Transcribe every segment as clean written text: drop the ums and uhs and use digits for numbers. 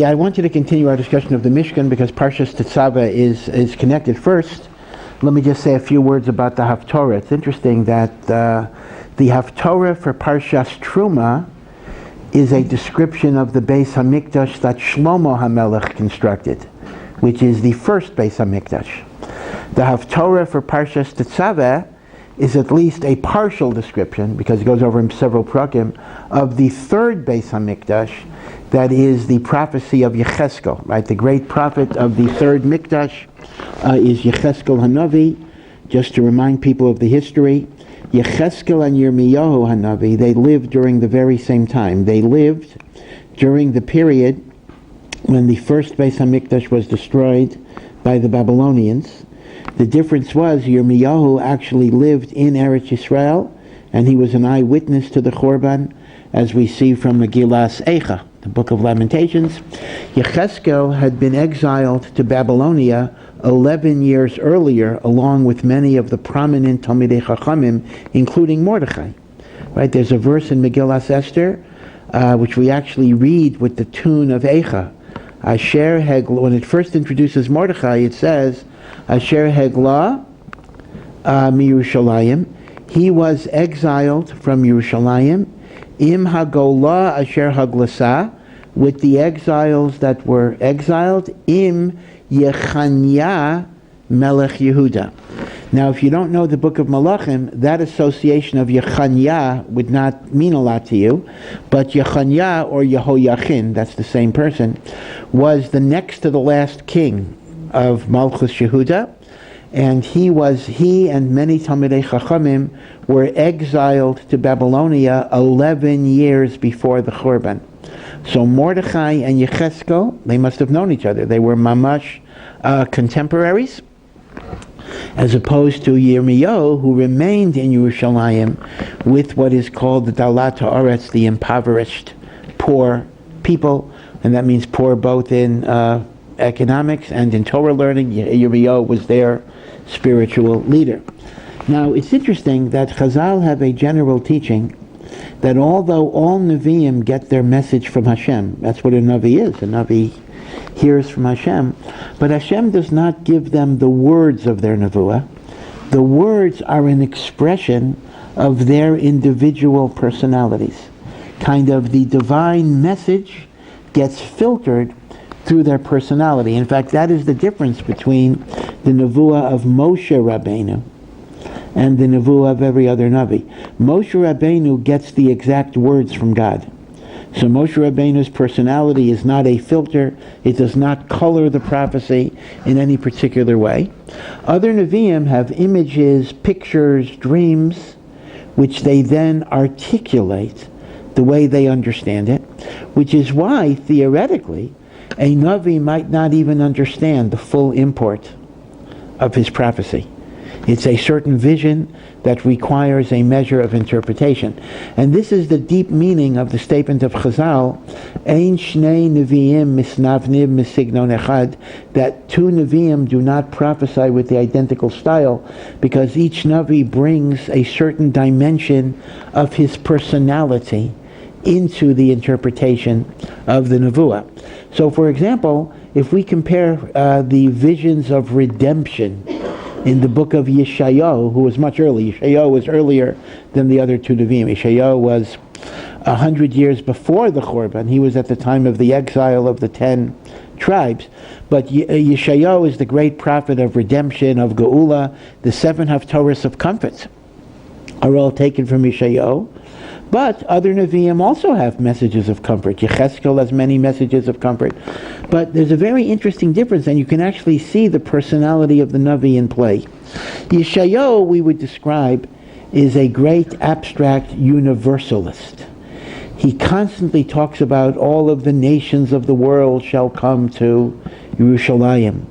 I want you to continue our discussion of the Mishkan because Parshas Tetzaveh is connected. First, let me just say a few words about the Haftorah. It's interesting that the Haftorah for Parshas Truma is a description of the Beis Hamikdash that Shlomo HaMelech constructed, which is the first Beis Hamikdash. The Haftorah for Parshas Tetzaveh is at least a partial description, because it goes over in several prakim, of the third Beis Hamikdash, that is the prophecy of Yecheskel, right? The great prophet of the third Mikdash is Yecheskel Hanavi. Just to remind people of the history, Yecheskel and Yirmiyahu Hanavi, they lived during the very same time. They lived during the period when the first Beis Hamikdash was destroyed by the Babylonians. The difference was Yirmiyahu actually lived in Eretz Yisrael, and he was an eyewitness to the Chorban, as we see from Megillas Eicha, the Book of Lamentations. Yecheskel had been exiled to Babylonia 11 years earlier, along with many of the prominent Talmidei Chachamim, including Mordechai. Right? There's a verse in Megillas Esther, which we actually read with the tune of Eicha. Asher Hegla, when it first introduces Mordechai, it says, Asher Hegla mi Yerushalayim. He was exiled from Yerushalayim. Im Hagola Asher Haglasa, with the exiles that were exiled. Im Yechanya Melech Yehuda. Now, if you don't know the Book of Malachim, that association of Yechanya would not mean a lot to you, but Yechanya or Yehoyachin, that's the same person, was the next to the last king of Malchus Yehuda, and he and many Talmidei Chachamim were exiled to Babylonia 11 years before the Churban. So Mordechai and Yecheskel, they must have known each other. They were mamash contemporaries, as opposed to Yirmiyahu, who remained in Yerushalayim with what is called the Dalat Haaretz, the impoverished, poor people, and that means poor both in economics and in Torah learning. Yirmiyahu was their spiritual leader. Now, it's interesting that Chazal have a general teaching that although all Nevi'im get their message from Hashem, that's what a Navi is, a Navi hears from Hashem, but Hashem does not give them the words of their Nevuah. The words are an expression of their individual personalities. Kind of the divine message gets filtered through their personality. In fact, that is the difference between the Nevuah of Moshe Rabbeinu and the Nevuah of every other Navi. Moshe Rabbeinu gets the exact words from God. So Moshe Rabbeinu's personality is not a filter. It does not color the prophecy in any particular way. Other Nevi'im have images, pictures, dreams, which they then articulate the way they understand it, which is why, theoretically, a Navi might not even understand the full import of his prophecy. It's a certain vision that requires a measure of interpretation. And this is the deep meaning of the statement of Chazal, Ein shnei nevi'im misnavnim misignon echad, that two Nevi'im do not prophesy with the identical style, because each Navi brings a certain dimension of his personality into the interpretation of the Nevuah. So, for example, if we compare the visions of redemption in the book of Yeshayahu, who was much earlier. Yeshayahu was earlier than the other two Nevi'im. Yeshayahu was 100 years before the Churban. He was at the time of the exile of the 10 tribes. But Yeshayahu is the great prophet of redemption, of Geula. The 7 Haftorahs of comfort are all taken from Yeshayahu. But other Nevi'im also have messages of comfort. Yecheskel has many messages of comfort. But there's a very interesting difference, and you can actually see the personality of the Navi in play. Yeshayahu, we would describe, is a great abstract universalist. He constantly talks about all of the nations of the world shall come to Yerushalayim.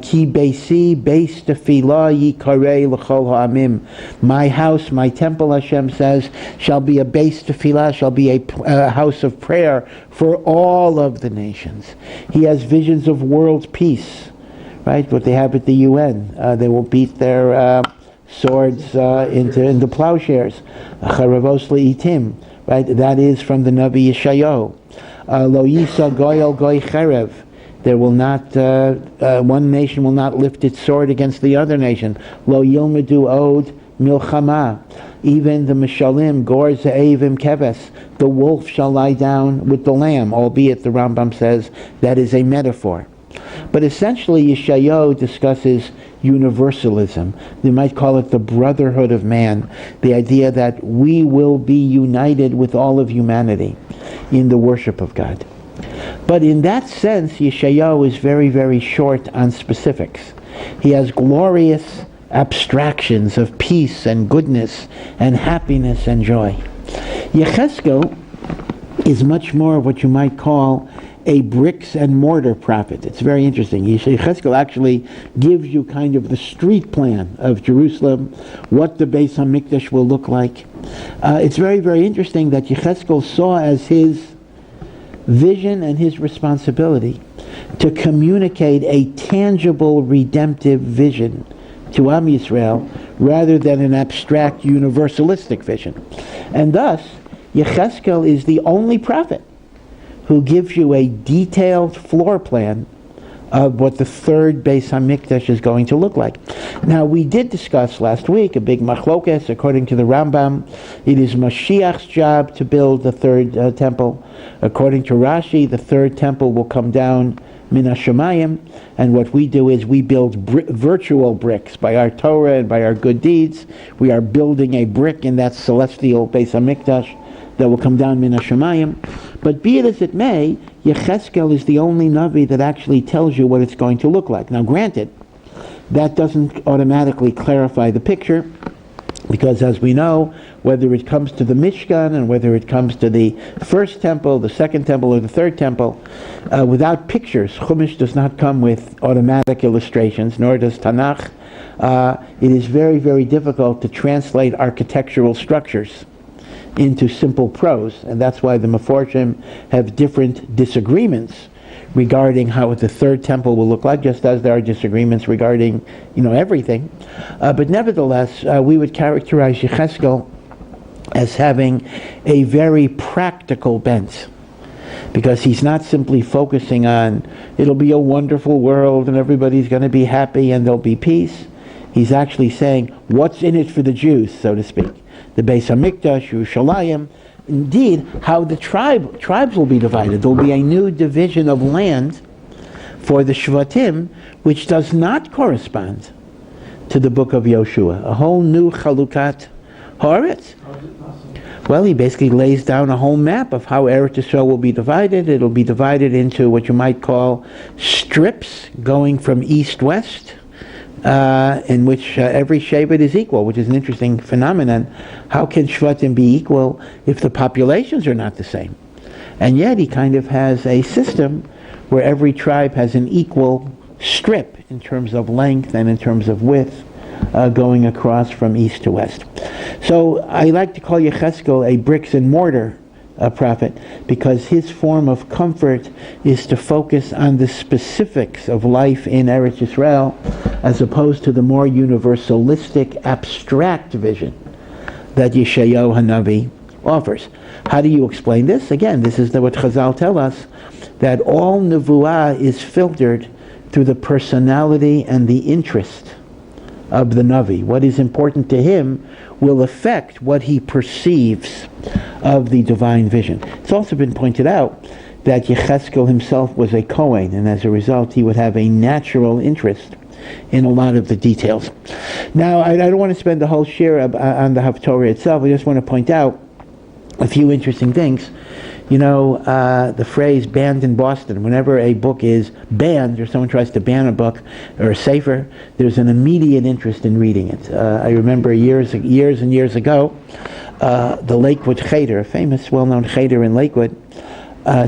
Ki beisi beis tefillah yikarei l'chol ha'amim. My house, my temple, Hashem says, shall be a beis tefillah, shall be a house of prayer for all of the nations. He has visions of world peace, right? What they have at the UN. They will beat their swords into plowshares. Charavos le'itim, right? That is from the Navi Yeshayahu. Lo yisa goyel goy cherev. There will not, one nation will not lift its sword against the other nation. Lo yilmedu od milchama. Even the Mishalim, Gor Ze'evim Keves, the wolf shall lie down with the lamb, albeit the Rambam says that is a metaphor. But essentially Yeshayahu discusses universalism. They might call it the brotherhood of man, the idea that we will be united with all of humanity in the worship of God. But in that sense, Yeshayahu is very, very short on specifics. He has glorious abstractions of peace and goodness and happiness and joy. Yecheskel is much more what you might call a bricks and mortar prophet. It's very interesting. Yecheskel actually gives you kind of the street plan of Jerusalem, what the Beis HaMikdash will look like. It's very, very interesting that Yecheskel saw as his vision and his responsibility to communicate a tangible redemptive vision to Am Yisrael rather than an abstract universalistic vision. And thus, Yecheskel is the only prophet who gives you a detailed floor plan of what the third Beis HaMikdash is going to look like. Now, we did discuss last week a big machlokes. According to the Rambam, it is Mashiach's job to build the third temple. According to Rashi, the third temple will come down min hashamayim, and what we do is we build virtual bricks by our Torah and by our good deeds. We are building a brick in that celestial Beis HaMikdash that will come down min hashamayim. But be it as it may, Yecheskel is the only Navi that actually tells you what it's going to look like. Now granted, that doesn't automatically clarify the picture, because as we know, whether it comes to the Mishkan and whether it comes to the first temple, the second temple, or the third temple, without pictures, Chumash does not come with automatic illustrations, nor does Tanakh. It is very, very difficult to translate architectural structures into simple prose, and that's why the Meforshim have different disagreements regarding how the third temple will look like, just as there are disagreements regarding, everything. But nevertheless, we would characterize Yecheskel as having a very practical bent, because he's not simply focusing on it'll be a wonderful world and everybody's going to be happy and there'll be peace. He's actually saying what's in it for the Jews, so to speak. The Beis HaMikdash, Yerushalayim, indeed, how the tribes will be divided. There will be a new division of land for the Shvatim, which does not correspond to the book of Yoshua. A whole new Chalukat Haaretz. Well, he basically lays down a whole map of how Eretz Yisrael will be divided. It'll be divided into what you might call strips going from east-west, in which every Shevet is equal, which is an interesting phenomenon. How can Shvatim be equal if the populations are not the same? And yet he kind of has a system where every tribe has an equal strip in terms of length and in terms of width, going across from east to west. So I like to call Yecheskel a bricks and mortar prophet, because his form of comfort is to focus on the specifics of life in Eretz Yisrael, as opposed to the more universalistic, abstract vision that Yeshayahu Hanavi offers. How do you explain this? Again, this is what Chazal tell us, that all Nevuah is filtered through the personality and the interest of the Navi. What is important to him will affect what he perceives of the divine vision. It's also been pointed out that Yecheskel himself was a Kohen, and as a result he would have a natural interest in a lot of the details. Now, I don't want to spend the whole share on the Haftorah itself. I just want to point out a few interesting things. The phrase banned in Boston, whenever a book is banned or someone tries to ban a book or a sefer, there's an immediate interest in reading it. I remember years and years ago, the Lakewood Cheder, a famous well-known Cheder in Lakewood,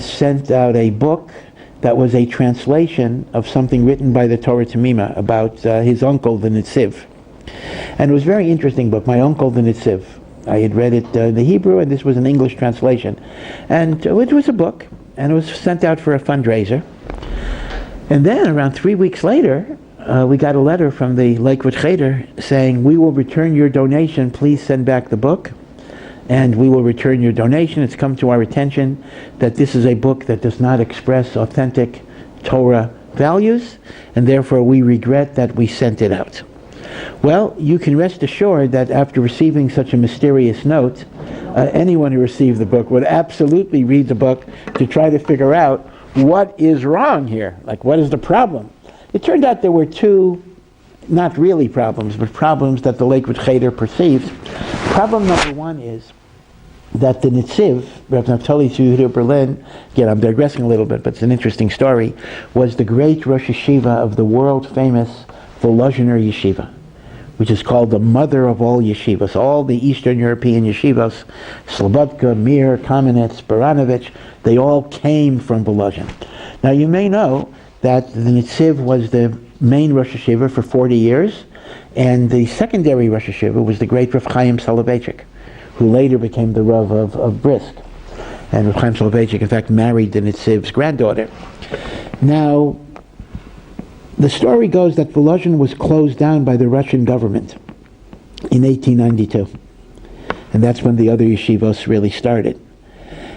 sent out a book that was a translation of something written by the Torah Tamima about his uncle, the Netziv. And it was a very interesting book, My Uncle, the Netziv. I had read it in the Hebrew, and this was an English translation. And it was a book, and it was sent out for a fundraiser. And then, around 3 weeks later, we got a letter from the Lakewood Cheder saying, we will return your donation, please send back the book, and we will return your donation. It's come to our attention that this is a book that does not express authentic Torah values, and therefore we regret that we sent it out. Well, you can rest assured that after receiving such a mysterious note, anyone who received the book would absolutely read the book to try to figure out what is wrong here, like what is the problem. It turned out there were two, not really problems, but problems that the Lakewood Cheder perceived. Problem number one is that the Netziv, Rav Naftali Yehuda Berlin, again I'm digressing a little bit, but it's an interesting story, was the great Rosh Yeshiva of the world-famous Volozhiner Yeshiva, which is called the mother of all yeshivas. All the Eastern European yeshivas, Slobodka, Mir, Kamenetz, Baranovich, they all came from Volozhin. Now you may know that the Netziv was the main Rosh Yeshiva for 40 years, and the secondary Rosh Yeshiva was the great Rav Chaim Soloveitchik, who later became the Rav of Brisk. And Rav Chaim Soloveitchik, in fact, married the Netziv's granddaughter. Now, the story goes that Volozhin was closed down by the Russian government in 1892. And that's when the other yeshivos really started.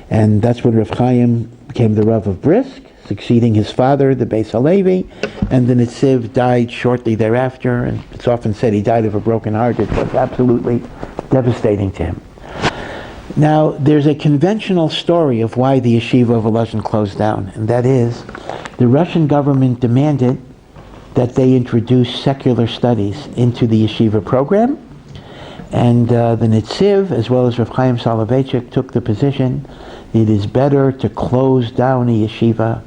And that's when Rav Chaim became the Rav of Brisk, succeeding his father, the Beis Halevi, and the Netziv died shortly thereafter, and it's often said he died of a broken heart. It was absolutely devastating to him. Now, there's a conventional story of why the yeshiva of Volozhin closed down, and that is the Russian government demanded that they introduce secular studies into the yeshiva program, and the Netziv, as well as Rav Chaim Soloveitchik, took the position it is better to close down a yeshiva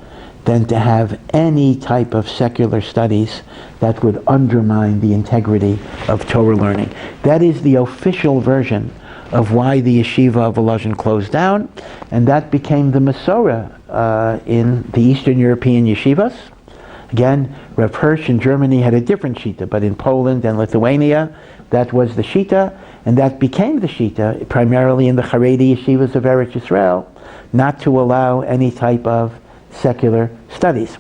than to have any type of secular studies that would undermine the integrity of Torah learning. That is the official version of why the yeshiva of Volozhin closed down, and that became the Masorah in the Eastern European yeshivas. Again, Rav Hirsch in Germany had a different shita, but in Poland and Lithuania, that was the shita, and that became the shita primarily in the Haredi yeshivas of Eretz Yisrael, not to allow any type of secular studies.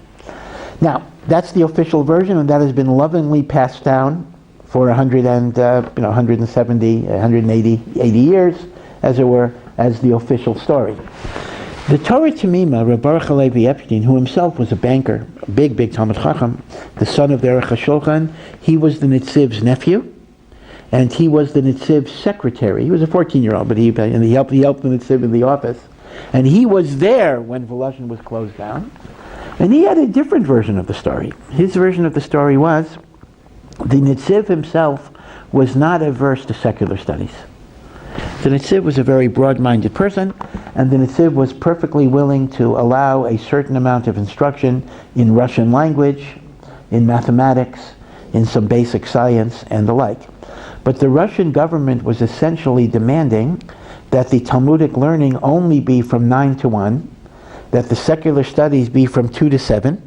Now, that's the official version, and that has been lovingly passed down for 170, 180 years, as it were, as the official story. The Torah Tamima, Reb Baruch Halevi Epstein, who himself was a banker, a big Talmid Chacham, the son of the Aruch HaShulchan, he was the Netziv's nephew, and he was the Netziv's secretary. He was a 14-year-old, but he helped the Netziv in the office. And he was there when Volozhin was closed down. And he had a different version of the story. His version of the story was the Netziv himself was not averse to secular studies. The Netziv was a very broad-minded person, and the Netziv was perfectly willing to allow a certain amount of instruction in Russian language, in mathematics, in some basic science, and the like. But the Russian government was essentially demanding that the Talmudic learning only be from 9 to 1, that the secular studies be from 2 to 7,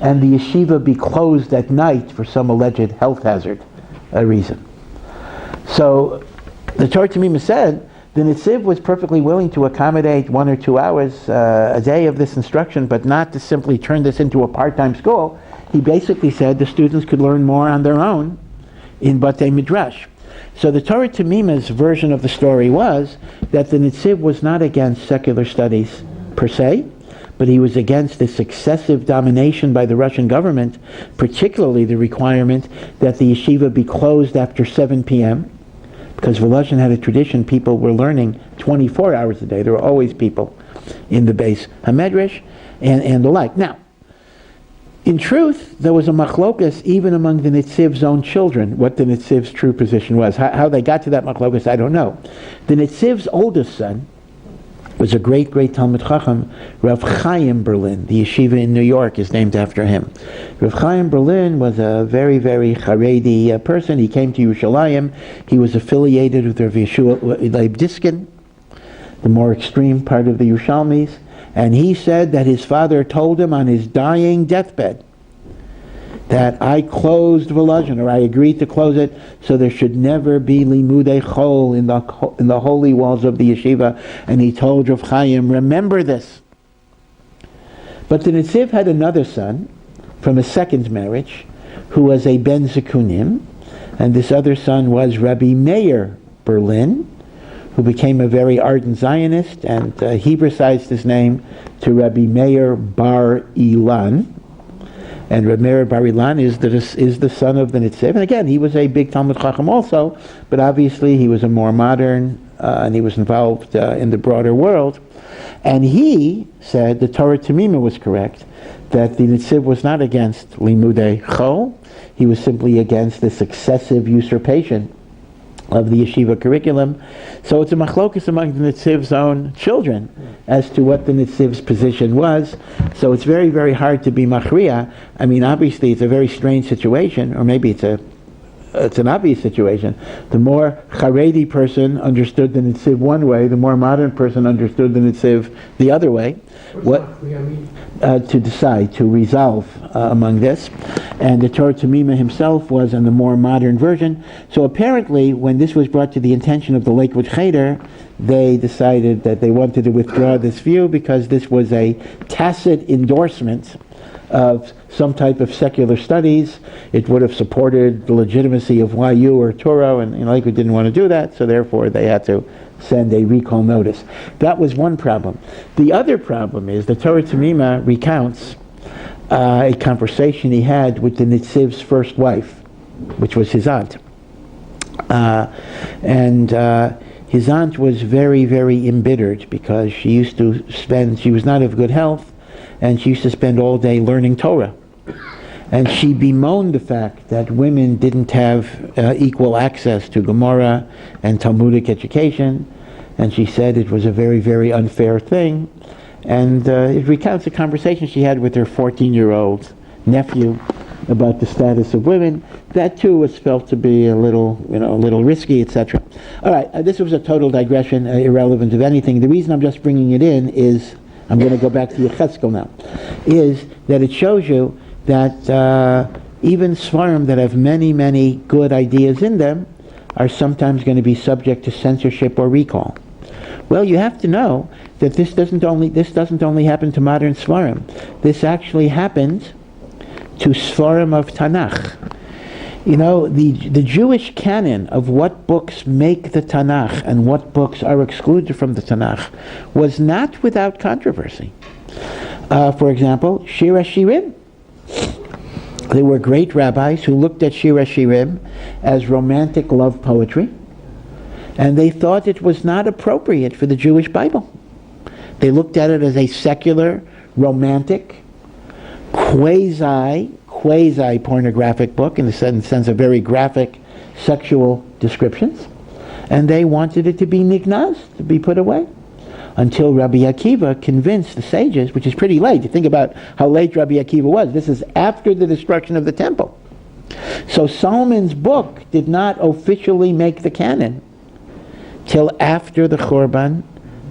and the yeshiva be closed at night for some alleged health hazard reason. So the Torah Tamima said the Netziv was perfectly willing to accommodate 1 or 2 hours a day of this instruction, but not to simply turn this into a part-time school. He basically said the students could learn more on their own in Batei Midrash. So the Torah Tamima's version of the story was that the Netziv was not against secular studies per se, but he was against this excessive domination by the Russian government, particularly the requirement that the yeshiva be closed after 7 p.m., because Volozhin had a tradition, people were learning 24 hours a day. There were always people in the Beis HaMedrash and the like. Now, in truth, there was a machlokas even among the Netziv's own children, what the Netziv's true position was. How they got to that machlokas, I don't know. The Netziv's oldest son was a great Talmid Chacham, Rav Chaim Berlin. The yeshiva in New York is named after him. Rav Chaim Berlin was a very Haredi person. He came to Yerushalayim. He was affiliated with Rav Yeshua Leib Diskin, the more extreme part of the Yerushalmis. And he said that his father told him on his dying deathbed that I closed Volozhin, or I agreed to close it, so there should never be limudei chol in the holy walls of the yeshiva. And he told Rav Chaim, remember this. But the Netziv had another son from a second marriage, who was a ben zikunim, and this other son was Rabbi Meir Berlin, who became a very ardent Zionist, and Hebraicized his name to Rabbi Meir Bar Ilan. And Rabbi Meir Bar Ilan is the son of the Netziv. And again, he was a big Talmud Chacham also, but obviously he was a more modern, and he was involved in the broader world. And he said the Torah Tamima was correct, that the Netziv was not against Limudei Chol, he was simply against the successive usurpation of the yeshiva curriculum. So it's a machlokus among the Netziv's own children as to what the Netziv's position was. So it's very, very hard to be machriya. I mean, obviously it's a very strange situation, or maybe it's an obvious situation. The more Haredi person understood the Netziv one way, the more modern person understood the Netziv the other way. To decide, to resolve among this. And the Torah Tamima himself was in the more modern version. So apparently, when this was brought to the attention of the Lakewood Cheder, they decided that they wanted to withdraw this view because this was a tacit endorsement of some type of secular studies. It would have supported the legitimacy of YU or Torah, and Lakewood didn't want to do that, so therefore they had to send a recall notice. That was one problem. The other problem is the Torah Tamima recounts a conversation he had with the Netziv's first wife, which was his aunt. His aunt was very, very embittered because she was not of good health, and she used to spend all day learning Torah. And she bemoaned the fact that women didn't have equal access to Gemara and Talmudic education, and she said it was a very, very unfair thing. And it recounts a conversation she had with her 14-year-old nephew about the status of women. That too was felt to be a little risky, etc. All right, this was a total digression, irrelevant of anything. The reason I'm just bringing it in is, I'm going to go back to Yechezkel now, is that it shows you that even Svarim that have many, many good ideas in them are sometimes going to be subject to censorship or recall. Well, you have to know that this doesn't only happen to modern Svarim. This actually happened to Svarim of Tanakh. You know, the Jewish canon of what books make the Tanakh and what books are excluded from the Tanakh was not without controversy. For example, Shir HaShirim. There were great rabbis who looked at Shir HaShirim as romantic love poetry, and they thought it was not appropriate for the Jewish Bible. They looked at it as a secular, romantic, quasi-pornographic book, in the sense of very graphic sexual descriptions, and they wanted it to be nignaz, to be put away. Until Rabbi Akiva convinced the sages, which is pretty late. You think about how late Rabbi Akiva was. This is after the destruction of the temple. So Solomon's book did not officially make the canon till after the Churban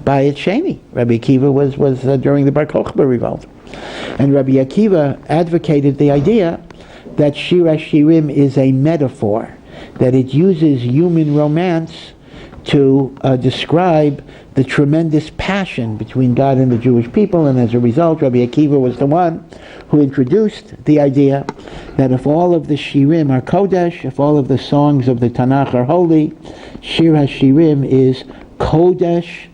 Bayit Sheni. Rabbi Akiva was during the Bar Kokhba revolt. And Rabbi Akiva advocated the idea that Shir HaShirim is a metaphor, that it uses human romance to describe the tremendous passion between God and the Jewish people, and as a result, Rabbi Akiva was the one who introduced the idea that if all of the Shirim are Kodesh, if all of the songs of the Tanakh are holy, Shir HaShirim is Kodesh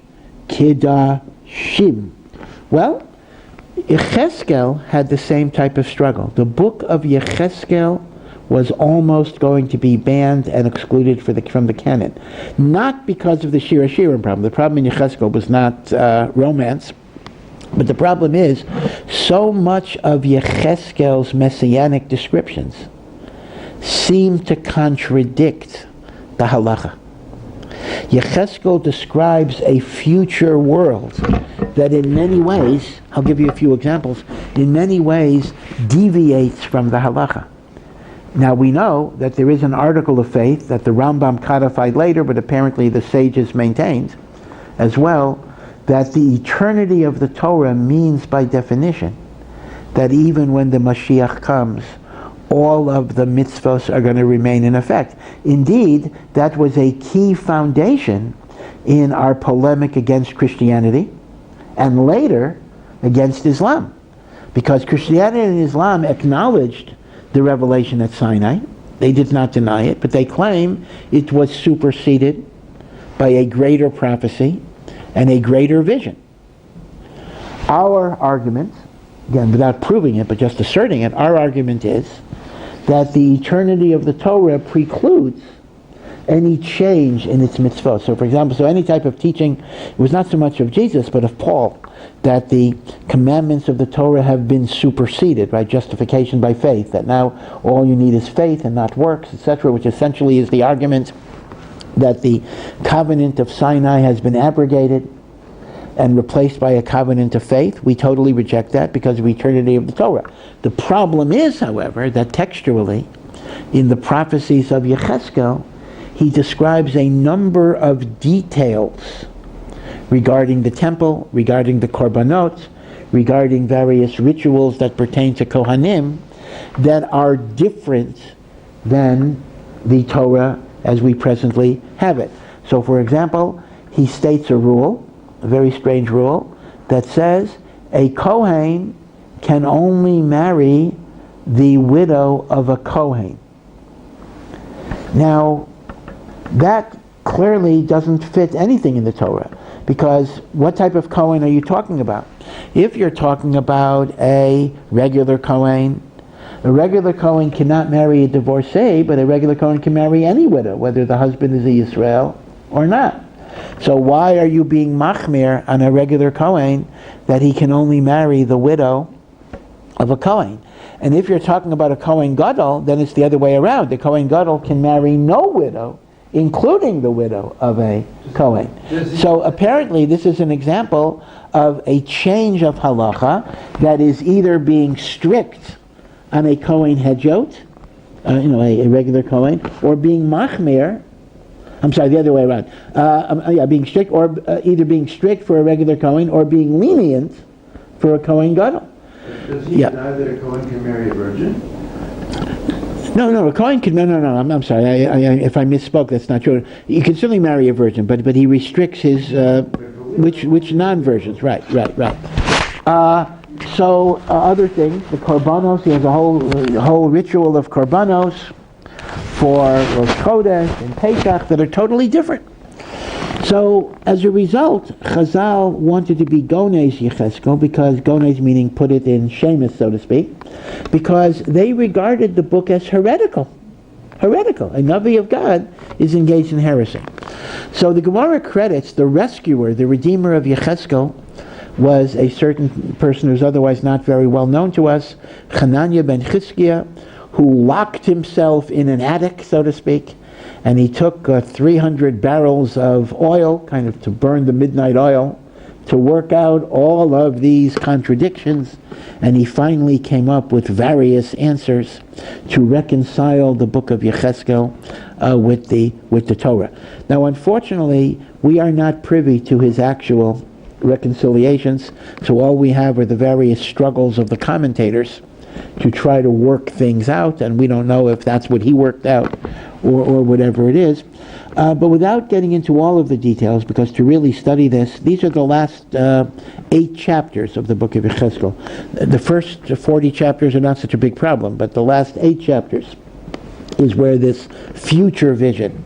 Kidashim. Well, Yechezkel had the same type of struggle. The book of Yechezkel was almost going to be banned and excluded from the canon. Not because of the Shir HaShirim problem. The problem in Yechezkel was not romance, but the problem is so much of Yechezkel's messianic descriptions seem to contradict the halacha. Yechezkel describes a future world that in many ways, I'll give you a few examples, in many ways deviates from the halacha. Now we know that there is an article of faith that the Rambam codified later, but apparently the sages maintained as well, that the eternity of the Torah means by definition that even when the Mashiach comes, all of the mitzvos are going to remain in effect. Indeed, that was a key foundation in our polemic against Christianity and later against Islam. Because Christianity and Islam acknowledged the revelation at Sinai. They did not deny it, but they claim it was superseded by a greater prophecy and a greater vision. Our argument, again, without proving it, but just asserting it, our argument is that the eternity of the Torah precludes any change in its mitzvot. So for example, any type of teaching, it was not so much of Jesus, but of Paul, that the commandments of the Torah have been superseded by justification by faith, that now all you need is faith and not works, etc., which essentially is the argument that the covenant of Sinai has been abrogated and replaced by a covenant of faith. We totally reject that because of eternity of the Torah. The problem is, however, that textually, in the prophecies of Yecheskel, he describes a number of details regarding the temple, regarding the korbanot, regarding various rituals that pertain to Kohanim, that are different than the Torah as we presently have it. So for example, he states a rule, a very strange rule, that says a Kohen can only marry the widow of a Kohen. Now, that clearly doesn't fit anything in the Torah, because what type of Kohen are you talking about? If you're talking about a regular Kohen cannot marry a divorcee, but a regular Kohen can marry any widow, whether the husband is a Yisrael or not. So why are you being machmir on a regular Kohen that he can only marry the widow of a Kohen? And if you're talking about a Kohen Gadol, then it's the other way around. The Kohen Gadol can marry no widow, including the widow of a Kohen. So apparently this is an example of a change of halacha that is either being strict on a Kohen hedjot, a regular Kohen, or being machmir, the other way around. Being strict, or either being strict for a regular Kohen, or being lenient for a Kohen Gadol. Does he deny that a Kohen can marry a virgin? No, a Kohen can, I'm sorry, if I misspoke, that's not true. You can certainly marry a virgin, but he restricts his, which non-virgins, right. Other things, the korbanos, he has a whole ritual of korbanos for Rosh Chodesh and Pesach that are totally different. So, as a result, Chazal wanted to be Gonez Yecheskel, because Gonez meaning put it in Shemus, so to speak, because they regarded the book as heretical. A Navi of God is engaged in heresy. So the Gemara credits the rescuer, the redeemer of Yecheskel, was a certain person who's otherwise not very well known to us, Hananiah ben Chizkiah, who locked himself in an attic, so to speak, and he took 300 barrels of oil, kind of to burn the midnight oil, to work out all of these contradictions, and he finally came up with various answers to reconcile the book of Yecheskel with the Torah. Now, unfortunately, we are not privy to his actual reconciliations, so all we have are the various struggles of the commentators to try to work things out, and we don't know if that's what he worked out or whatever it is. But without getting into all of the details, because to really study this, these are the last 8 chapters of the book of Yecheskel. The first 40 chapters are not such a big problem, but the last 8 chapters is where this future vision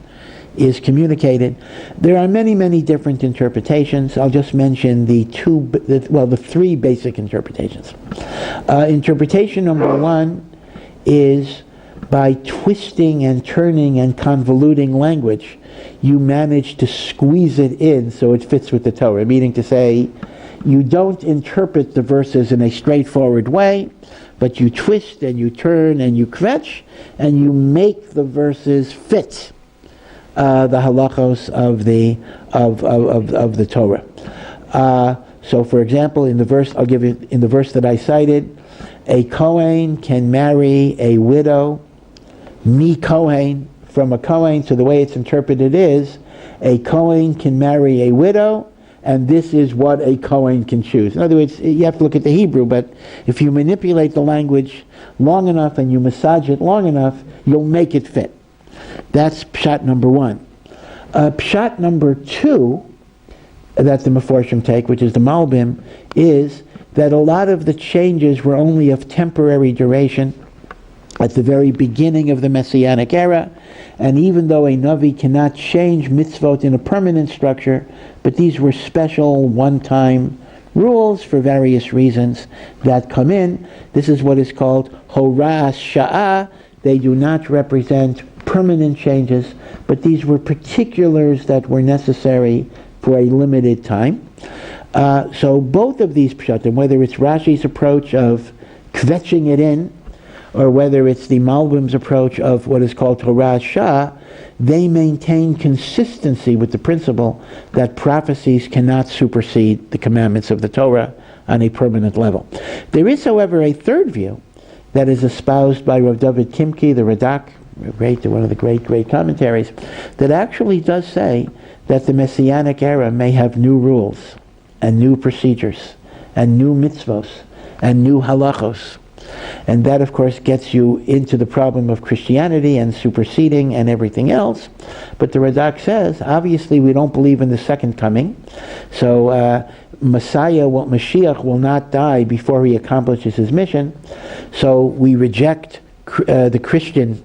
is communicated. There are many different interpretations. I'll just mention the 3 basic interpretations. Interpretation number 1 is by twisting and turning and convoluting language, you manage to squeeze it in so it fits with the Torah, meaning to say, you don't interpret the verses in a straightforward way, but you twist and you turn and you kvetch, and you make the verses fit the halachos of the Torah. So, for example, in the verse that I cited, a Kohen can marry a widow, mi Kohen, from a Kohen. So the way it's interpreted is, a Kohen can marry a widow, and this is what a Kohen can choose. In other words, you have to look at the Hebrew, but if you manipulate the language long enough and you massage it long enough, you'll make it fit. That's pshat number one. Pshat number two that the Meforshim take, which is the Malbim, is that a lot of the changes were only of temporary duration at the very beginning of the Messianic era, and even though a Navi cannot change mitzvot in a permanent structure, but these were special one-time rules for various reasons that come in. This is what is called Hora'as Sha'ah. They do not represent permanent changes, but these were particulars that were necessary for a limited time. So both of these pshatim, whether it's Rashi's approach of kvetching it in, or whether it's the Malbim's approach of what is called Torah Shah, they maintain consistency with the principle that prophecies cannot supersede the commandments of the Torah on a permanent level. There is, however, a third view that is espoused by Rav David Kimki, the Radak, one of the great commentaries, that actually does say that the Messianic era may have new rules and new procedures and new mitzvos and new halachos. And that, of course, gets you into the problem of Christianity and superseding and everything else. But the Radak says, obviously, we don't believe in the second coming. So Mashiach will not die before he accomplishes his mission. So we reject the Christian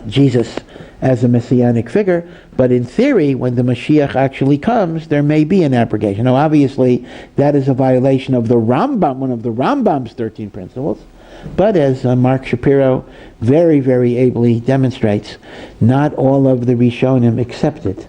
Jesus as a messianic figure, but in theory, when the Mashiach actually comes, there may be an abrogation. Now, obviously, that is a violation of the Rambam, one of the Rambam's 13 principles, but as Mark Shapiro very, very ably demonstrates, not all of the Rishonim accepted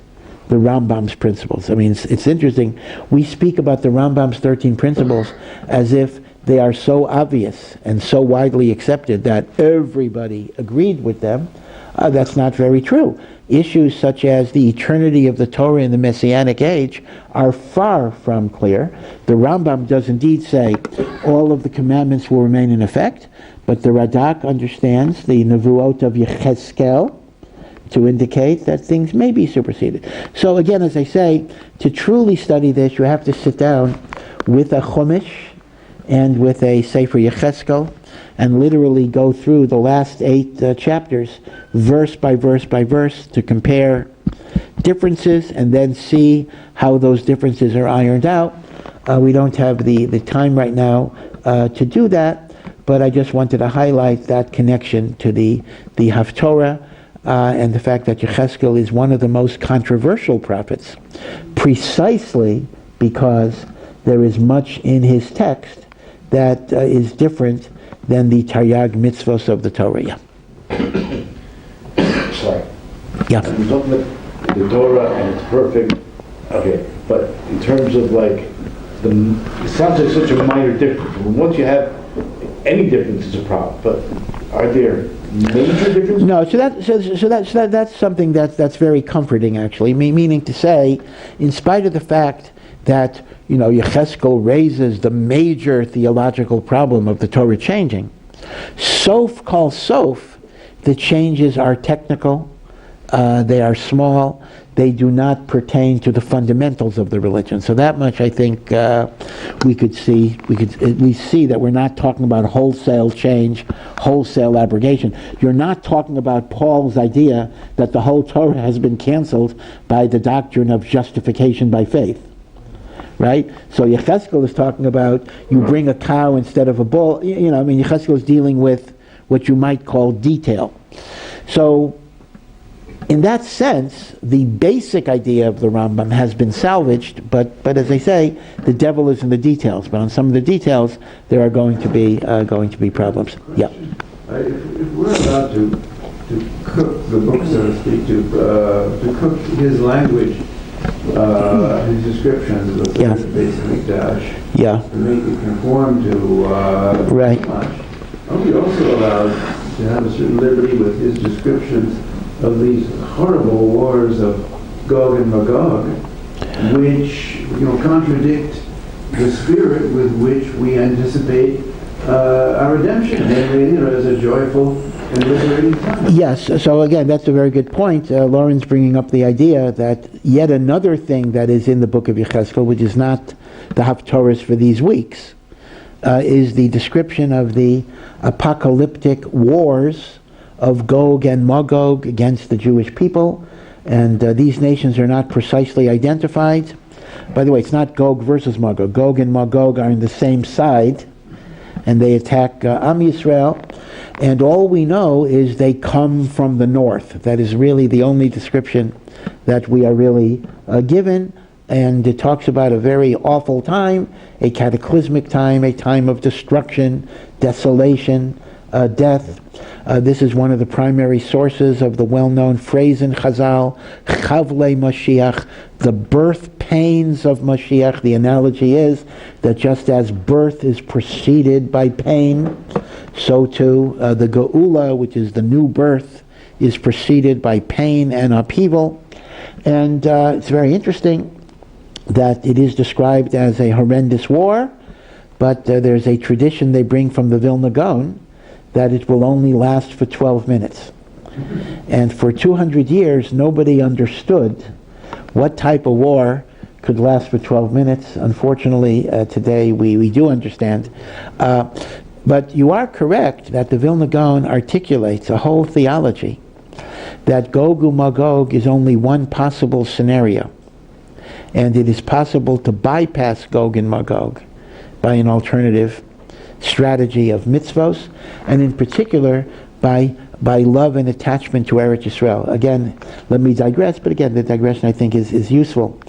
the Rambam's principles. I mean, it's interesting. We speak about the Rambam's 13 principles as if they are so obvious and so widely accepted that everybody agreed with them. That's not very true. Issues such as the eternity of the Torah in the Messianic age are far from clear. The Rambam does indeed say all of the commandments will remain in effect, but the Radak understands the Nevuot of Yechezkel to indicate that things may be superseded. So again, as I say, to truly study this, you have to sit down with a Chumash and with a Sefer Yechezkel and literally go through the last 8 chapters, verse by verse by verse, to compare differences and then see how those differences are ironed out. We don't have the time right now to do that, but I just wanted to highlight that connection to the Haftorah and the fact that Yechezkel is one of the most controversial prophets, precisely because there is much in his text that is different than the Taryag mitzvos of the Torah. Yeah. Sorry. Yeah. We're talking about the Torah and it's perfect. Okay, but in terms of like it sounds like such a minor difference. Once you have any difference, is a problem. But are there major differences? No. So that's something that's very comforting, actually. Meaning to say, in spite of the fact that Yechezkel raises the major theological problem of the Torah changing, sof kol sof, the changes are technical, they are small, they do not pertain to the fundamentals of the religion. So that much I think we could at least see that we're not talking about wholesale change, wholesale abrogation. You're not talking about Paul's idea that the whole Torah has been canceled by the doctrine of justification by faith. Right? So Yechezkel is talking about you bring a cow instead of a bull. Yechezkel is dealing with what you might call detail. So in that sense, the basic idea of the Rambam has been salvaged, but as I say, the devil is in the details. But on some of the details, there are going to be problems. Yeah. If we're allowed to cook the book, so to speak, to cook his language, his descriptions of the basic Mikdash, to make it conform to right. Chumash, are we also allowed to have a certain liberty with his descriptions of these horrible wars of Gog and Magog, which contradict the spirit with which we anticipate our redemption, namely, as a joyful and liberating time. Yes, so again, that's a very good point. Lauren's bringing up the idea that yet another thing that is in the book of Yechezkel, which is not the Haftorahs for these weeks, is the description of the apocalyptic wars of Gog and Magog against the Jewish people. And these nations are not precisely identified. By the way, it's not Gog versus Magog. Gog and Magog are on the same side, and they attack Am Yisrael. And all we know is they come from the north. That is really the only description that we are really given. And it talks about a very awful time, a cataclysmic time, a time of destruction, desolation, death. This is one of the primary sources of the well-known phrase in Chazal, Chavlei Mashiach, the birth pains of Mashiach. The analogy is that just as birth is preceded by pain, so too the Geula, which is the new birth, is preceded by pain and upheaval. And it's very interesting that it is described as a horrendous war, but there's a tradition they bring from the Vilna Gaon that it will only last for 12 minutes. And for 200 years, nobody understood what type of war could last for 12 minutes. Unfortunately, today we do understand. But you are correct that the Vilna Gaon articulates a whole theology that Gog and Magog is only one possible scenario. And it is possible to bypass Gog and Magog by an alternative strategy of mitzvos, and in particular by love and attachment to Eretz Yisrael. Again, let me digress, but again, the digression I think is useful.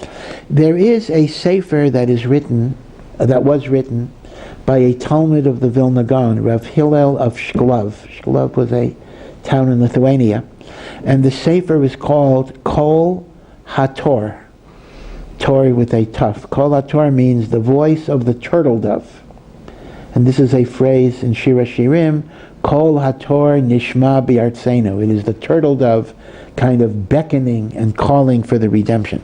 There is a sefer that was written by a Talmud of the Vilna Gaon, Rav Hillel of Shklov. Shklov was a town in Lithuania, and the sefer is called Kol HaTor. Tor with a tuf. Kol HaTor means the voice of the turtle dove. And this is a phrase in Shir HaShirim, Kol HaTor Nishma B'Artzenu. It is the turtle dove kind of beckoning and calling for the redemption.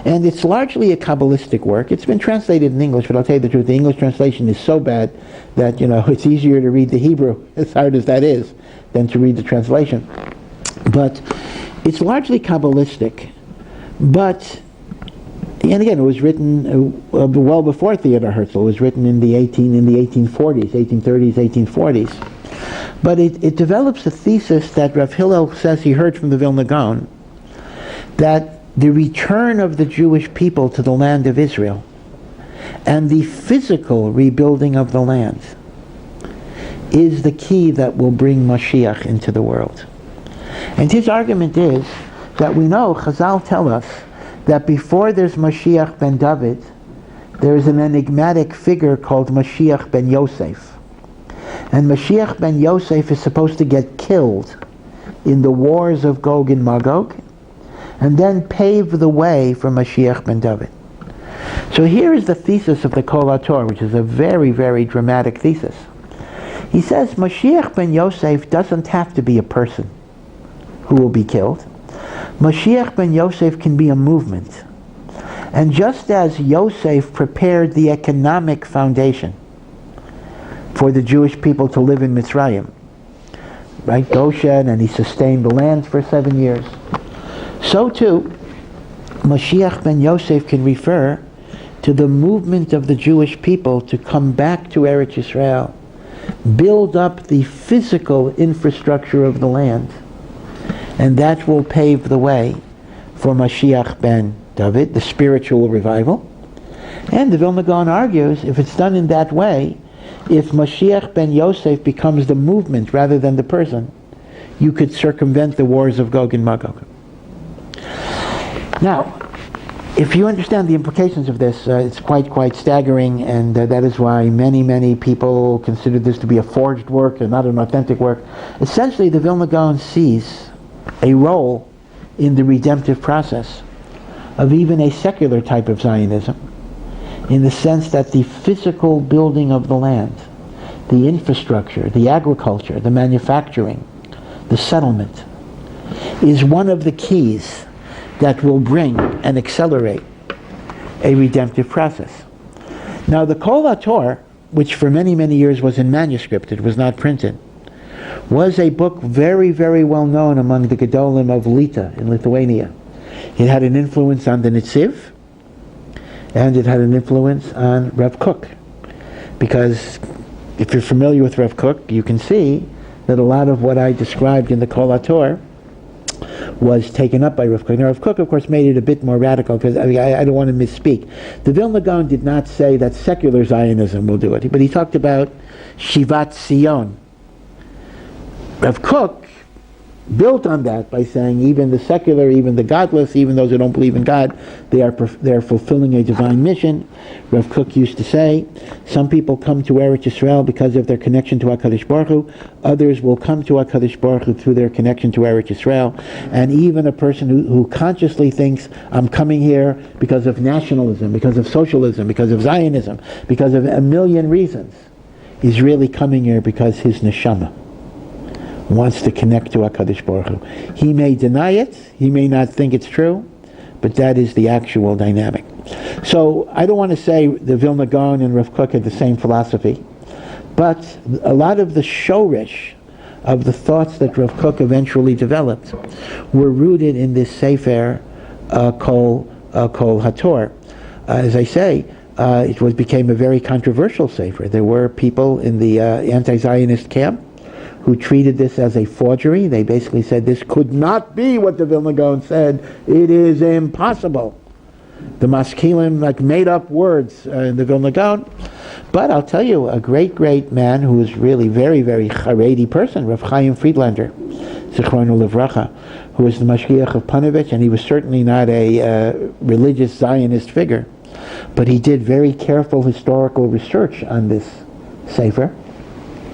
And it's largely a Kabbalistic work. It's been translated in English, but I'll tell you the truth, the English translation is so bad that, it's easier to read the Hebrew, as hard as that is, than to read the translation. But it's largely Kabbalistic. But and again, it was written well before Theodor Herzl. It was written in the 1840s, 1830s, 1840s. But it develops a thesis that Rav Hillel says he heard from the Vilna Gaon, that the return of the Jewish people to the land of Israel and the physical rebuilding of the land is the key that will bring Mashiach into the world. And his argument is that we know, Chazal tell us, that before there's Mashiach ben David, there's an enigmatic figure called Mashiach ben Yosef. And Mashiach ben Yosef is supposed to get killed in the wars of Gog and Magog, and then pave the way for Mashiach ben David. So here is the thesis of the Kol HaTor, which is a very, very dramatic thesis. He says Mashiach ben Yosef doesn't have to be a person who will be killed. Mashiach ben Yosef can be a movement. And just as Yosef prepared the economic foundation for the Jewish people to live in Mitzrayim, right, Goshen, and he sustained the land for 7 years, so too Mashiach ben Yosef can refer to the movement of the Jewish people to come back to Eretz Yisrael, build up the physical infrastructure of the land, and that will pave the way for Mashiach ben David, the spiritual revival. And the Vilna Gaon argues, if it's done in that way, if Mashiach ben Yosef becomes the movement rather than the person, you could circumvent the wars of Gog and Magog. Now, if you understand the implications of this, it's quite staggering, and that is why many people consider this to be a forged work and not an authentic work. Essentially, the Vilna Gaon sees a role in the redemptive process of even a secular type of Zionism, in the sense that the physical building of the land, the infrastructure, the agriculture, the manufacturing, the settlement, is one of the keys that will bring and accelerate a redemptive process. Now, the Kol HaTor which for many, many years was in manuscript, it was not printed, was a book very, very well known among the Gedolim of Lita in Lithuania. It had an influence on the Netziv, and it had an influence on Rav Kook. Because if you're familiar with Rav Kook, you can see that a lot of what I described in the Kol HaTorah was taken up by Rav Kook. Now, Rav Kook, of course, made it a bit more radical, because I don't want to misspeak. The Vilna Gaon did not say that secular Zionism will do it, but he talked about Shivat Zion. Rav Kook built on that by saying even the secular, even the godless, even those who don't believe in God, they are fulfilling a divine mission. Rav Kook used to say, some people come to Eretz Yisrael because of their connection to HaKadosh Baruch Hu. Others will come to HaKadosh Baruch Hu through their connection to Eretz Yisrael. And even a person who consciously thinks, I'm coming here because of nationalism, because of socialism, because of Zionism, because of a million reasons, is really coming here because his neshama wants to connect to HaKadosh Baruch Hu. He may deny it, he may not think it's true, but that is the actual dynamic. So I don't want to say the Vilna Gaon and Rav Kook had the same philosophy, but a lot of the shorish of the thoughts that Rav Kook eventually developed were rooted in this Sefer Kol HaTorah. As I say, it became a very controversial Sefer. There were people in the anti-Zionist camp who treated this as a forgery. They basically said this could not be what the Vilna Gaon said. It is impossible. The Maskilim made up words in the Vilna Gaon. But I'll tell you, a great, great man who was really very, very Haredi person, Rav Chaim Friedlander, Zichrono Livracha, who was the Mashgiach of Panovich, and he was certainly not a religious Zionist figure, but he did very careful historical research on this Sefer.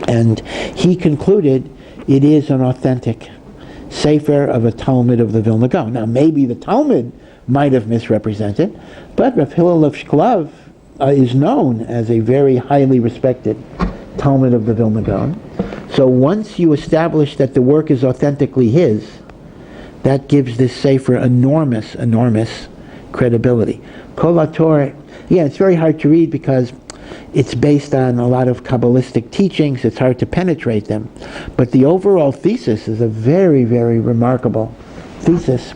And he concluded it is an authentic Sefer of a Talmud of the Vilna Gaon. Now, maybe the Talmud might have misrepresented, but Rav Hillel of Shklov is known as a very highly respected Talmud of the Vilna Gaon. So once you establish that the work is authentically his, that gives this Sefer enormous, enormous credibility. Kol HaTorah, it's very hard to read because it's based on a lot of Kabbalistic teachings. It's hard to penetrate them. But the overall thesis is a very, very remarkable thesis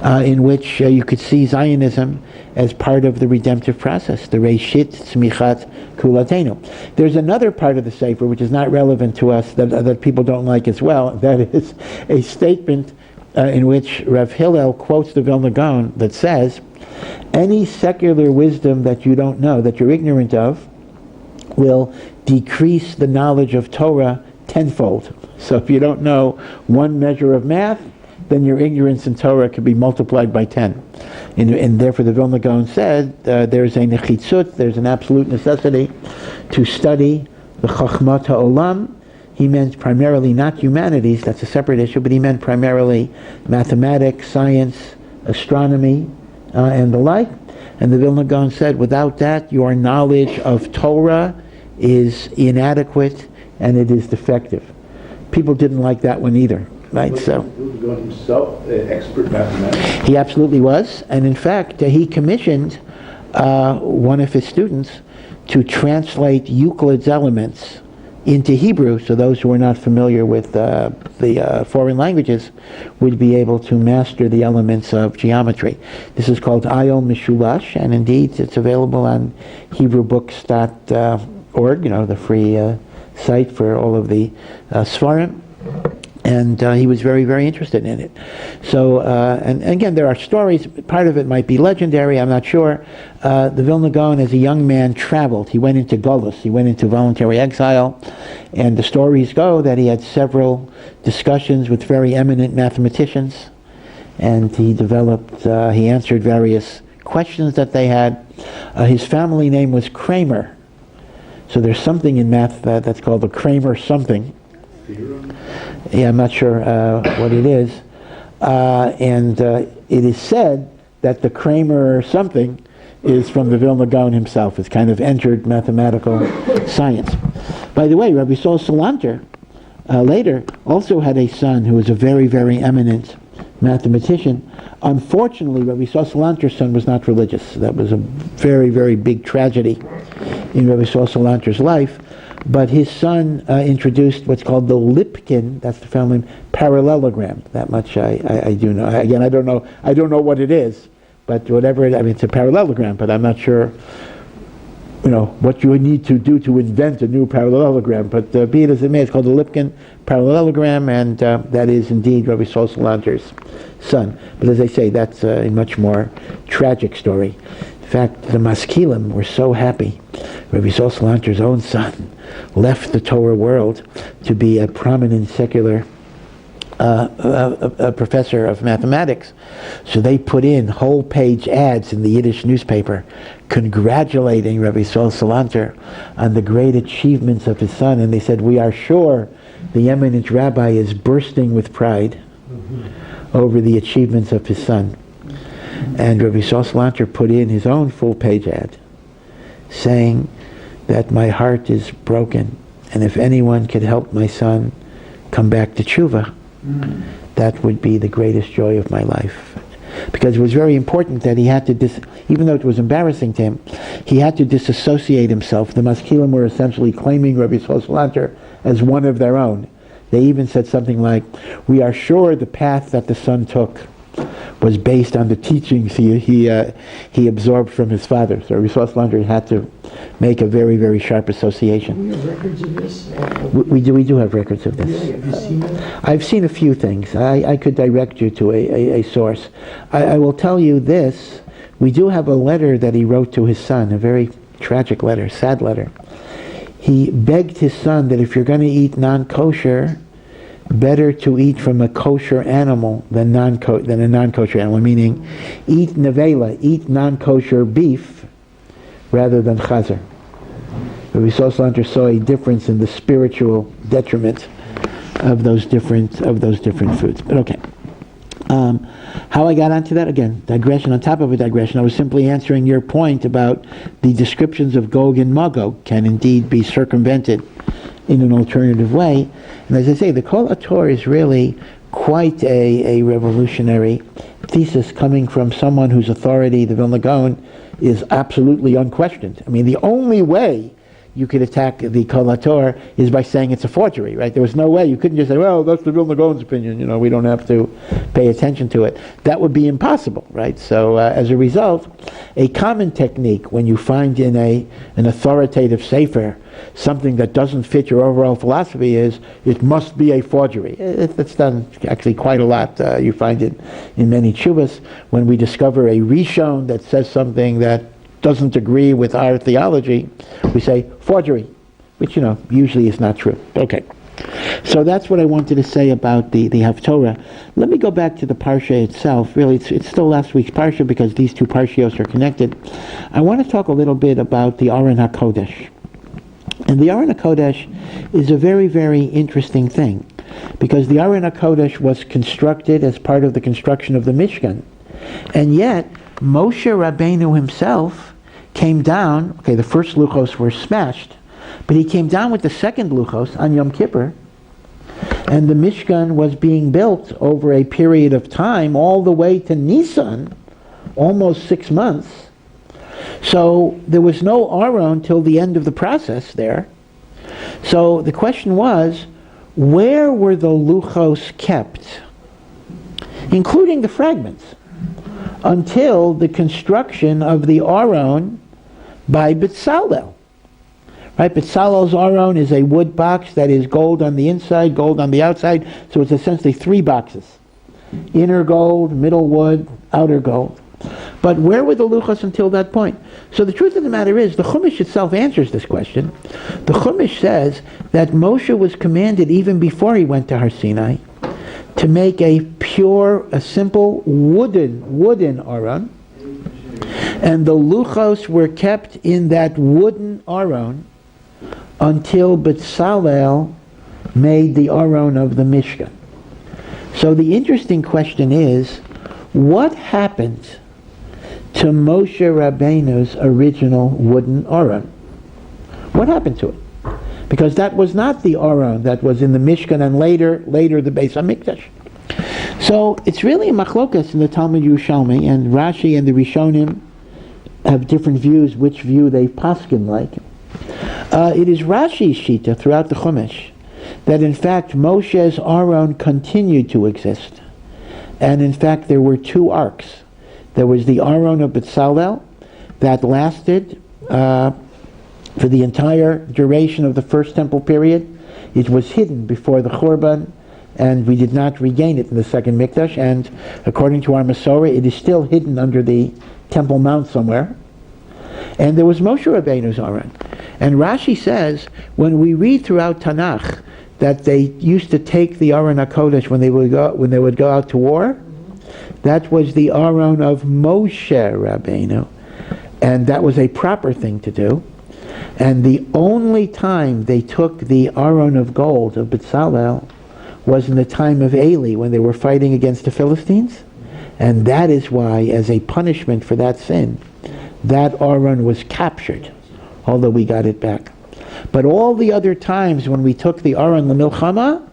in which you could see Zionism as part of the redemptive process, the Reishit Tzmichat Kulatenu. There's another part of the Sefer which is not relevant to us that people don't like as well. That is a statement in which Rav Hillel quotes the Vilna Gaon that says, any secular wisdom that you don't know, that you're ignorant of, will decrease the knowledge of Torah tenfold. So if you don't know one measure of math, then your ignorance in Torah could be multiplied by 10. And therefore the Vilna Gaon said there's a nechitzut, there's an absolute necessity to study the Chachmat HaOlam. He meant primarily not humanities, that's a separate issue, but he meant primarily mathematics, science, astronomy, and the like. And the Vilna Gaon said, without that, your knowledge of Torah is inadequate and it is defective. People didn't like that one either, right? Was the Vilna Gaon himself an expert mathematician? He absolutely was, and in fact, he commissioned one of his students to translate Euclid's elements into Hebrew, so those who are not familiar with the foreign languages would be able to master the elements of geometry. This is called Ayol Mishulash, and indeed it's available on HebrewBooks.org, the free site for all of the Sfarim. And he was very, very interested in it. So, and again, there are stories. Part of it might be legendary, I'm not sure. The Vilna Gaon, as a young man, traveled. He went into Golus. He went into voluntary exile. And the stories go that he had several discussions with very eminent mathematicians. And he answered various questions that they had. His family name was Kramer. So there's something in math that's called the Kramer something. Yeah, I'm not sure what it is. And it is said that the Kramer something is from the Vilna Gaon himself. It's kind of entered mathematical science. By the way, Rabbi Sol Salanter later also had a son who was a very, very eminent mathematician. Unfortunately, Rabbi Sol Salanter's son was not religious. That was a very, very big tragedy in Rabbi Saul Salanter's life, but his son introduced what's called the Lipkin, that's the family name, parallelogram. That much I do know. Again, I don't know what it is, but whatever it, I mean, it's a parallelogram, but I'm not sure, what you would need to do to invent a new parallelogram. But be it as it may, it's called the Lipkin parallelogram, and that is indeed Rabbi Saul Salanter's son. But as I say, that's a much more tragic story. In fact, the Maskilim were so happy. Rabbi Saul Salanter's own son left the Torah world to be a prominent secular a professor of mathematics. So they put in whole page ads in the Yiddish newspaper congratulating Rabbi Saul Salanter on the great achievements of his son. And they said, "We are sure the eminent rabbi is bursting with pride over the achievements of his son." And Rabbi Saul Salanter put in his own full page ad saying that my heart is broken, and if anyone could help my son come back to tshuva, that would be the greatest joy of my life. Because it was very important that he had to, even though it was embarrassing to him, he had to disassociate himself. The Maskilim were essentially claiming Rabbi Saul Salanter as one of their own. They even said something like, "We are sure the path that the son took was based on the teachings he absorbed from his father." So Rabbi Saul Salanter had to make a very, very sharp association. Do we have records of this? We do have records of this. Really? Have you seen it? I've seen a few things. I could direct you to a source. I will tell you this. We do have a letter that he wrote to his son, a very tragic letter, sad letter. He begged his son that if you're going to eat non-kosher, better to eat from a kosher animal than a non-kosher animal, meaning eat nevela, eat non-kosher beef rather than chazer. Rabbi Saul Salanter saw a difference in the spiritual detriment of those different foods. But okay. How I got onto that, again, digression on top of a digression. I was simply answering your point about the descriptions of Gog and Magog can indeed be circumvented in an alternative way. And as I say, the Kol HaTorah is really quite a revolutionary thesis coming from someone whose authority, the Vilna Gaon, is absolutely unquestioned. I mean, the only way you could attack the Kol HaTorah is by saying it's a forgery, right? There was no way. You couldn't just say, well, that's the Vilna Gaon's opinion, we don't have to pay attention to it. That would be impossible, right? So as a result, a common technique when you find in an authoritative sefer something that doesn't fit your overall philosophy is it must be a forgery. It's done actually quite a lot. You find it in many tshuvas. When we discover a rishon that says something that doesn't agree with our theology, we say forgery, which usually is not true. Okay, so that's what I wanted to say about the Haftorah. Let me go back to the parsha itself. Really, it's still last week's parsha because these two parshios are connected. I want to talk a little bit about the Aron HaKodesh. And the Aron HaKodesh is a very, very interesting thing because the Aron HaKodesh was constructed as part of the construction of the Mishkan. And yet, Moshe Rabbeinu himself came down, the first luchos were smashed, but he came down with the second luchos on Yom Kippur, and the Mishkan was being built over a period of time all the way to Nisan, almost 6 months. So there was no Aron till the end of the process there. So the question was, where were the luchos kept, including the fragments, until the construction of the Aron by Betzalel? Right? Betzalel's Aron is a wood box that is gold on the inside, gold on the outside, so it's essentially 3 boxes. Inner gold, middle wood, outer gold. But where were the luchos until that point? So the truth of the matter is, the Chumash itself answers this question. The Chumash says that Moshe was commanded even before he went to Har Sinai to make a simple wooden Aron, and the luchos were kept in that wooden Aron until Betzalel made the Aron of the Mishkan. So the interesting question is, what happened to Moshe Rabbeinu's original wooden Aron? What happened to it? Because that was not the Aron that was in the Mishkan and later the Beis HaMikdash. So it's really a machlokas in the Talmud Yerushalmi, and Rashi and the Rishonim have different views, which view they paskin like. It is Rashi's Shita throughout the Chumash that in fact Moshe's Aron continued to exist. And in fact there were two arcs. There was the Aron of Betzalel that lasted for the entire duration of the First Temple period. It was hidden before the Churban, and we did not regain it in the Second Mikdash, and according to our Masorah, it is still hidden under the Temple Mount somewhere. And there was Moshe Rabbeinu's Aron. And Rashi says, when we read throughout Tanakh that they used to take the Aron HaKodesh when they would go out to war, that was the Aron of Moshe Rabbeinu, and that was a proper thing to do. And the only time they took the Aron of gold of Betzalel was in the time of Eli, when they were fighting against the Philistines, and that is why, as a punishment for that sin, that Aron was captured, although we got it back. But all the other times when we took the Aron L'Milchama,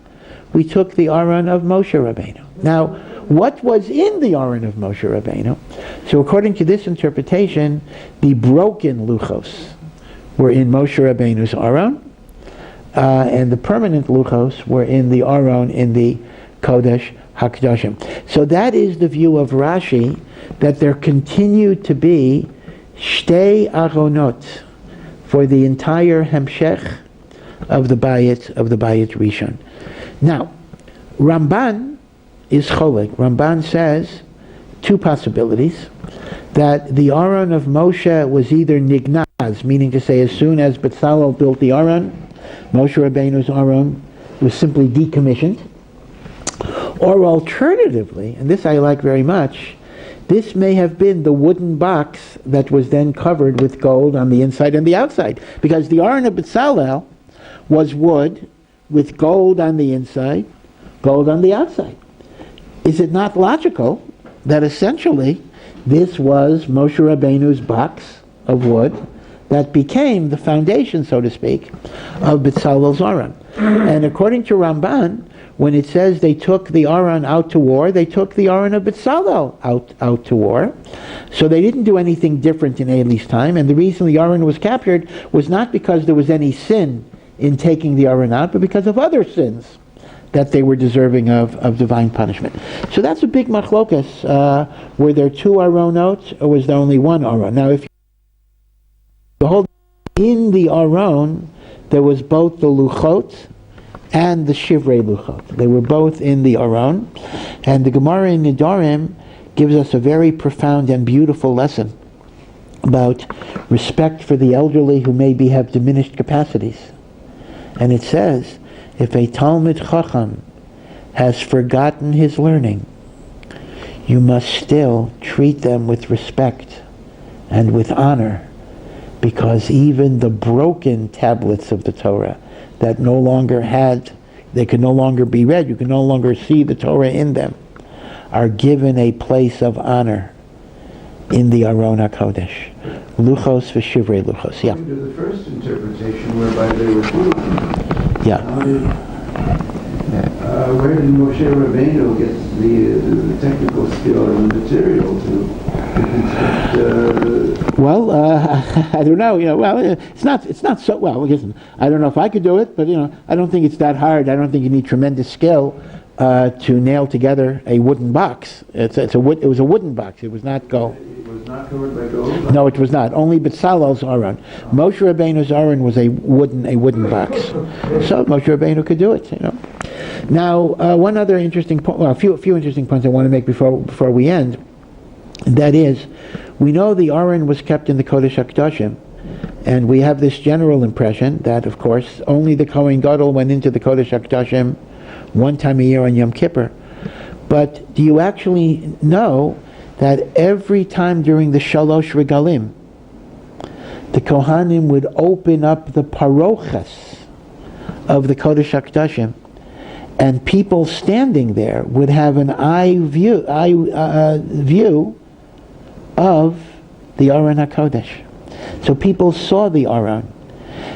we took the Aron of Moshe Rabbeinu. Now, what was in the Aron of Moshe Rabbeinu? So according to this interpretation, the broken Luchos were in Moshe Rabbeinu's Aron, and the permanent Luchos were in the Aron in the Kodesh HaKadoshim. So that is the view of Rashi, that there continued to be Shtei Aronot for the entire Hemshech of the Bayit Rishon. Now, Ramban is Cholek. Ramban says two possibilities: that the Aron of Moshe was either Nignaz, meaning to say as soon as Betzalel built the Aron, Moshe Rabbeinu's Aron was simply decommissioned, or alternatively, and this I like very much, this may have been the wooden box that was then covered with gold on the inside and the outside, because the Aron of Betzalel was wood with gold on the inside, gold on the outside. Is it not logical that essentially this was Moshe Rabbeinu's box of wood that became the foundation, so to speak, of Betzalel's Aron? And according to Ramban, when it says they took the Aron out to war, they took the Aron of Betzalel out to war. So they didn't do anything different in Eli's time, and the reason the Aron was captured was not because there was any sin in taking the Aron out, but because of other sins that they were deserving of divine punishment. So that's a big machlokas. Were there two Aronot, or was there only one Aron? Now, if you behold, in the Aron, there was both the Luchot and the Shivrei Luchot. They were both in the Aron. And the Gemara in Nidarim gives us a very profound and beautiful lesson about respect for the elderly who maybe have diminished capacities. And it says, if a Talmid Chacham has forgotten his learning, you must still treat them with respect and with honor, because even the broken tablets of the Torah that no longer they could no longer be read, you can no longer see the Torah in them, are given a place of honor in the Aron HaKodesh. Luchos v'shivrei luchos. Yeah. To the first interpretation, whereby they were food. Yeah. Where did Moshe Rabbeinu get the technical skill and the material to construct? Well, I don't know. Well, it's not so. Well, listen, I don't know if I could do it, but I don't think it's that hard. I don't think you need tremendous skill to nail together a wooden box. It was a wooden box. It was not gold. It was not covered by gold? No, it was not. Only Betzalel's Aron. Moshe Rabbeinu's Aron was a wooden box. So Moshe Rabbeinu could do it. Now, one other interesting point. Well, a few interesting points I want to make before we end. And that is, we know the Aron was kept in the Kodesh HaKadoshim, and we have this general impression that, of course, only the Kohen Gadol went into the Kodesh HaKadoshim one time a year on Yom Kippur. But do you actually know that every time during the Shalosh Regalim, the Kohanim would open up the parochas of the Kodesh HaKadoshim, and people standing there would have an eye view of the Aron HaKodesh. So people saw the Aron,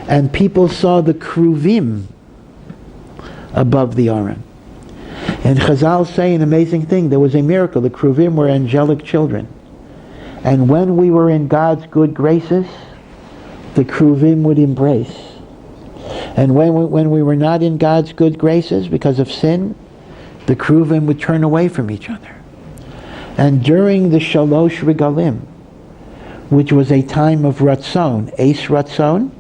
and people saw the Kruvim above the Aron. And Chazal say an amazing thing. There was a miracle. The Kruvim were angelic children. And when we were in God's good graces, the Kruvim would embrace. And when we were not in God's good graces because of sin, the Kruvim would turn away from each other. And during the Shalosh Regalim, which was a time of Ratzon, Eis Ratzon,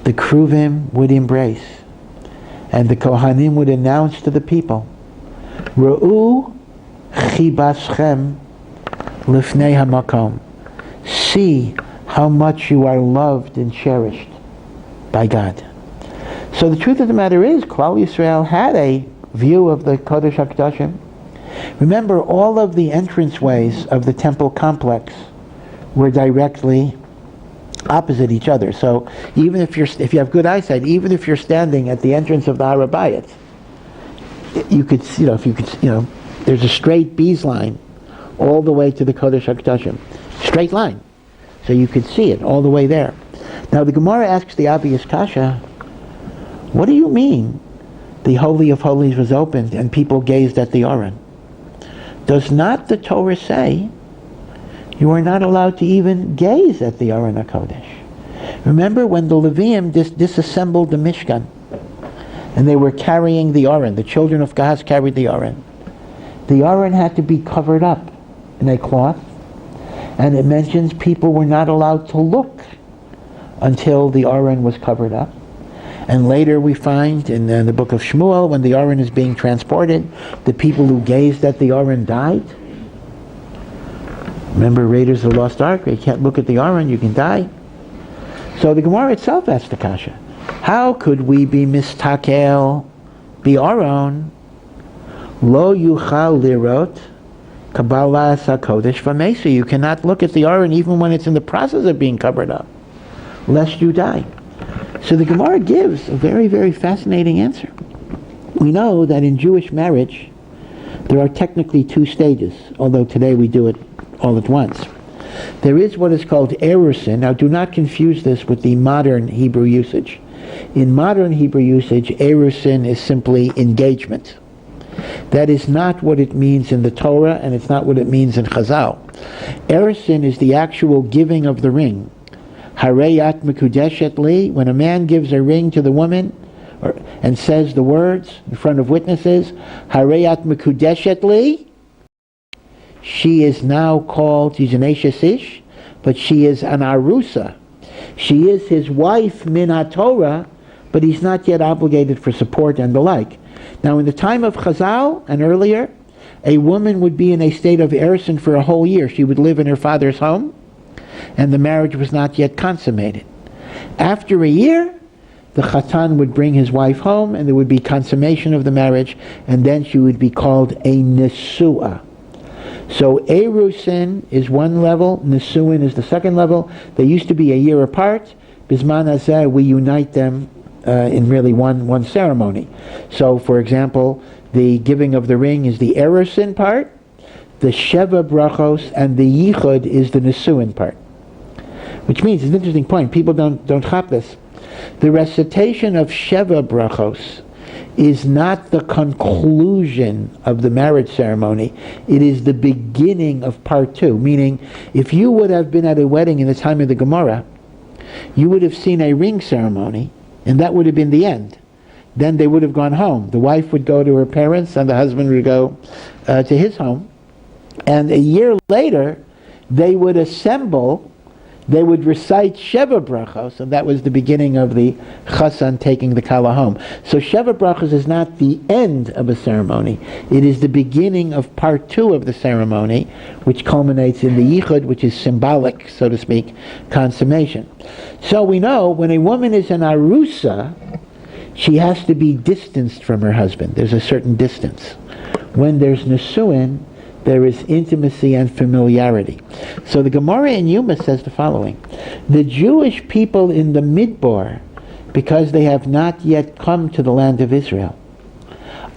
the Kruvim would embrace. And the Kohanim would announce to the people, Ra'u chibaschem lifnei hamakom. See how much you are loved and cherished by God. So the truth of the matter is, Klal Yisrael had a view of the Kodesh HaKadoshim. Remember, all of the entranceways of the temple complex were directly opposite each other. So even if you have good eyesight, even if you're standing at the entrance of the Har HaBayit, you could, there's a straight bees line all the way to the Kodesh HaKadoshim. Straight line. So you could see it all the way there. Now the Gemara asks the obvious kasha, what do you mean the Holy of Holies was opened and people gazed at the Aron? Does not the Torah say you are not allowed to even gaze at the Aron HaKodesh? Remember when the Leviim disassembled the Mishkan and they were carrying the Aron, the children of Gaz carried the Aron. The Aron had to be covered up in a cloth, and it mentions people were not allowed to look until the Aron was covered up. And later we find in the book of Shmuel, when the Aron is being transported, the people who gazed at the Aron died. Remember Raiders of the Lost Ark? You can't look at the Aron, you can die. So the Gemara itself asks the kasha, how could we be mistakel, be Aron, lo yuchal lirot, kabbalas hakodesh v'meisa? You cannot look at the Aron even when it's in the process of being covered up, lest you die. So the Gemara gives a very, very fascinating answer. We know that in Jewish marriage, there are technically two stages, although today we do it all at once. There is what is called erusin. Now do not confuse this with the modern Hebrew usage. In modern Hebrew usage, erusin is simply engagement. That is not what it means in the Torah, and it's not what it means in Chazal. Erusin is the actual giving of the ring. Hareyat mekudeshet li, when a man gives a ring to the woman and says the words in front of witnesses, Hareyat mekudeshet li, she is now called, she's an Eshes Ish, but she is an Arusa. She is his wife min HaTorah, but he's not yet obligated for support and the like. Now in the time of Chazal and earlier, a woman would be in a state of erusin for a whole year. She would live in her father's home, and the marriage was not yet consummated. After a year, the Chatan would bring his wife home, and there would be consummation of the marriage, and then she would be called a Nesu'ah. So Erusin is one level, Nesu'in is the second level. They used to be a year apart. Bisman Hazeh, we unite them in really one ceremony. So, for example, the giving of the ring is the Erusin part, the Sheva Brachos, and the Yichud is the Nesu'in part. Which means, it's an interesting point, people don't chop this. The recitation of Sheva Brachos is not the conclusion of the marriage ceremony, it is the beginning of part two. Meaning, if you would have been at a wedding in the time of the Gemara, you would have seen a ring ceremony, and that would have been the end. Then they would have gone home. The wife would go to her parents, and the husband would go to his home. And a year later, they would assemble, they would recite Sheva Brachos, and that was the beginning of the Chassan taking the Kala home. So Sheva Brachos is not the end of a ceremony. It is the beginning of part two of the ceremony, which culminates in the Yichud, which is symbolic, so to speak, consummation. So we know when a woman is an Arusa, she has to be distanced from her husband. There's a certain distance. When there's Nesu'in, there is intimacy and familiarity. So the Gemara in Yuma says the following: the Jewish people in the Midbar, because they have not yet come to the land of Israel,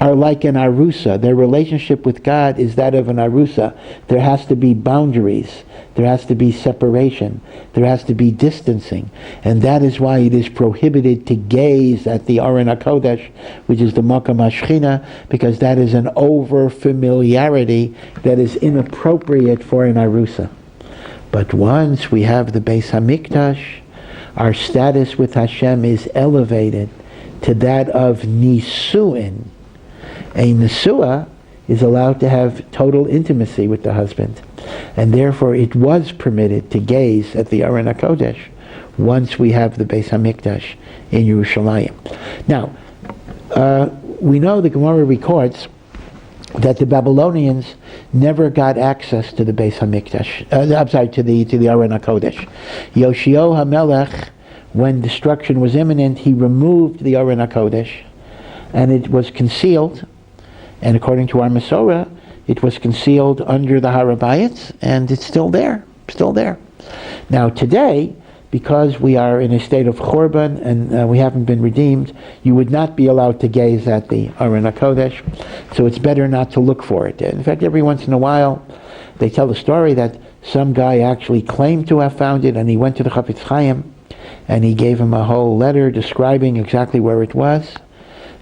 are like an Arusa. Their relationship with God is that of an Arusa. There has to be boundaries. There has to be separation. There has to be distancing. And that is why it is prohibited to gaze at the Aron HaKodesh, which is the Makam HaShechina, because that is an over-familiarity that is inappropriate for an Arusa. But once we have the Beis HaMikdash, our status with Hashem is elevated to that of nisuin. A nesua is allowed to have total intimacy with the husband, and therefore it was permitted to gaze at the Aron HaKodesh once we have the Beis HaMikdash in Yerushalayim. Now, we know the Gemara records that the Babylonians never got access to the Beis HaMikdash. To the Aron HaKodesh. Yoshio HaMelech, when destruction was imminent, he removed the Aron HaKodesh, and it was concealed. And according to our Masorah, it was concealed under the Harabayits, and it's still there. Now today, because we are in a state of Chorban and we haven't been redeemed, you would not be allowed to gaze at the Aron HaKodesh, so it's better not to look for it. In fact, every once in a while, they tell the story that some guy actually claimed to have found it, and he went to the Chafetz Chaim, and he gave him a whole letter describing exactly where it was,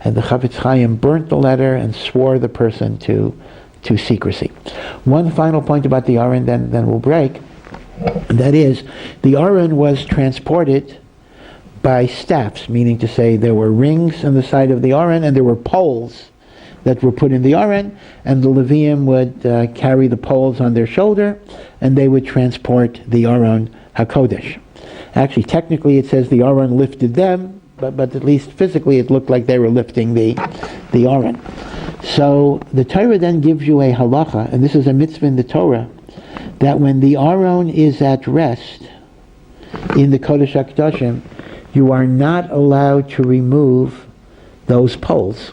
and the Chafetz Chaim burnt the letter and swore the person to secrecy. One final point about the Aron, then we'll break. That is, the Aron was transported by staffs, meaning to say there were rings on the side of the Aron, and there were poles that were put in the Aron, and the Levium would carry the poles on their shoulder, and they would transport the Aron HaKodesh. Actually, technically it says the Aron lifted them, but at least physically it looked like they were lifting the Aron. So the Torah then gives you a halacha, and this is a mitzvah in the Torah, that when the Aron is at rest in the Kodesh HaKadoshim, you are not allowed to remove those poles.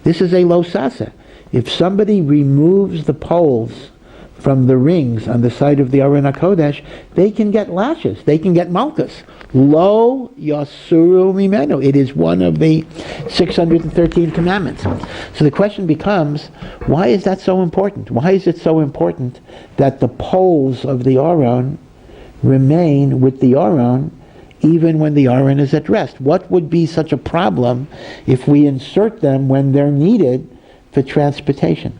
This is a lo sasa. If somebody removes the poles from the rings on the side of the Aron HaKodesh, they can get lashes, they can get malchus. Lo yasuru mimenu. It is one of the 613 commandments. So the question becomes, why is that so important? Why is it so important that the poles of the Aron remain with the Aron even when the Aron is at rest? What would be such a problem if we insert them when they're needed for transportation?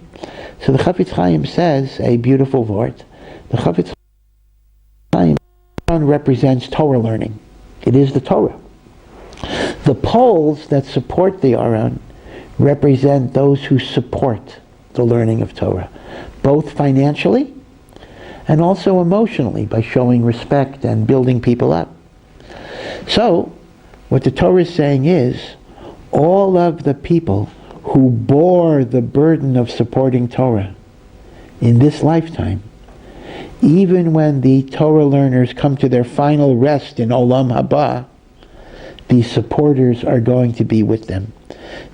So the Chafetz Chaim says a beautiful word. The Chafetz Chaim represents Torah learning. It is the Torah. The poles that support the Aron represent those who support the learning of Torah, both financially and also emotionally by showing respect and building people up. So, what the Torah is saying is, all of the people who bore the burden of supporting Torah in this lifetime, even when the Torah learners come to their final rest in Olam Haba, the supporters are going to be with them.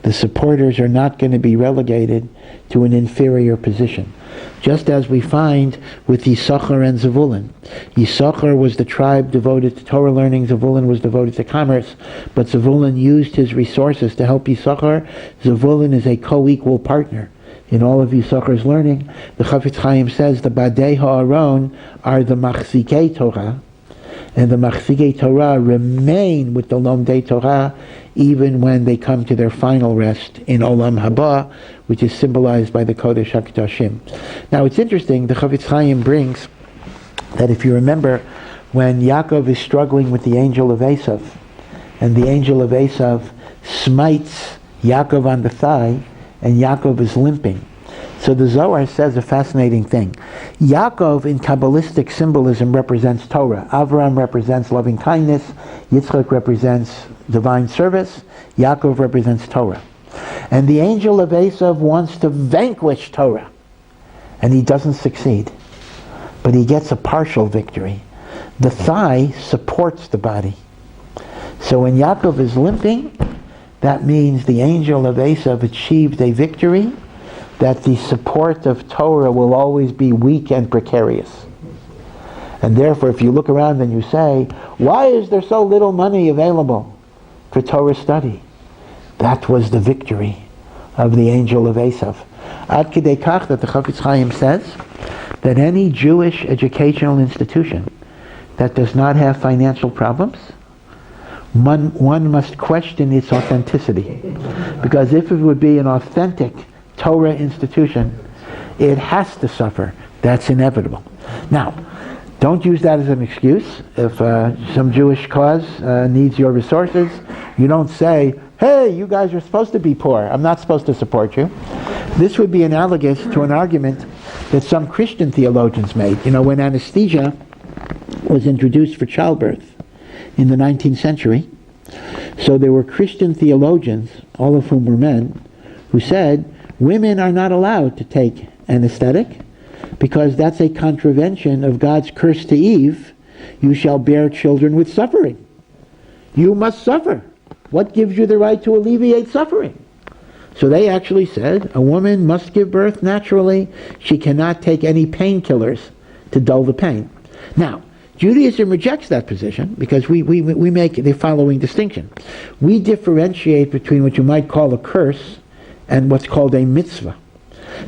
The supporters are not going to be relegated to an inferior position. Just as we find with Yisachar and Zevulun. Yisachar was the tribe devoted to Torah learning, Zevulun was devoted to commerce, but Zevulun used his resources to help Yisachar. Zevulun is a co-equal partner in all of Yisachar's learning. The Chafetz Chaim says the Badei Ha'aron are the Machzikei Torah, and the Machzikei Torah remain with the Lomdei Torah even when they come to their final rest in Olam Haba, which is symbolized by the Kodesh HaKadoshim. Now it's interesting, the Chafetz Chaim brings that if you remember, when Yaakov is struggling with the angel of Esav, and the angel of Esav smites Yaakov on the thigh, and Yaakov is limping. So the Zohar says a fascinating thing. Yaakov in Kabbalistic symbolism represents Torah. Avram represents loving kindness. Yitzchak represents divine service. Yaakov represents Torah. And the angel of Esav wants to vanquish Torah. And he doesn't succeed. But he gets a partial victory. The thigh supports the body. So when Yaakov is limping, that means the angel of Esav achieved a victory, that the support of Torah will always be weak and precarious. And therefore, if you look around and you say, why is there so little money available for Torah study? That was the victory of the angel of Esav. Ad Kidei Kach that the Chafetz Chaim says that any Jewish educational institution that does not have financial problems, one must question its authenticity. Because if it would be an authentic Torah institution, it has to suffer. That's inevitable. Now, Don't use that as an excuse. If some Jewish cause needs your resources, you don't say, hey, you guys are supposed to be poor. I'm not supposed to support you. This would be analogous to an argument that some Christian theologians made. You know, when anesthesia was introduced for childbirth in the 19th century, so there were Christian theologians, all of whom were men, who said women are not allowed to take anesthetic because that's a contravention of God's curse to Eve. You shall bear children with suffering. You must suffer. What gives you the right to alleviate suffering? So they actually said a woman must give birth naturally. She cannot take any painkillers to dull the pain. Now, Judaism rejects that position because we make the following distinction. We differentiate between what you might call a curse and what's called a mitzvah.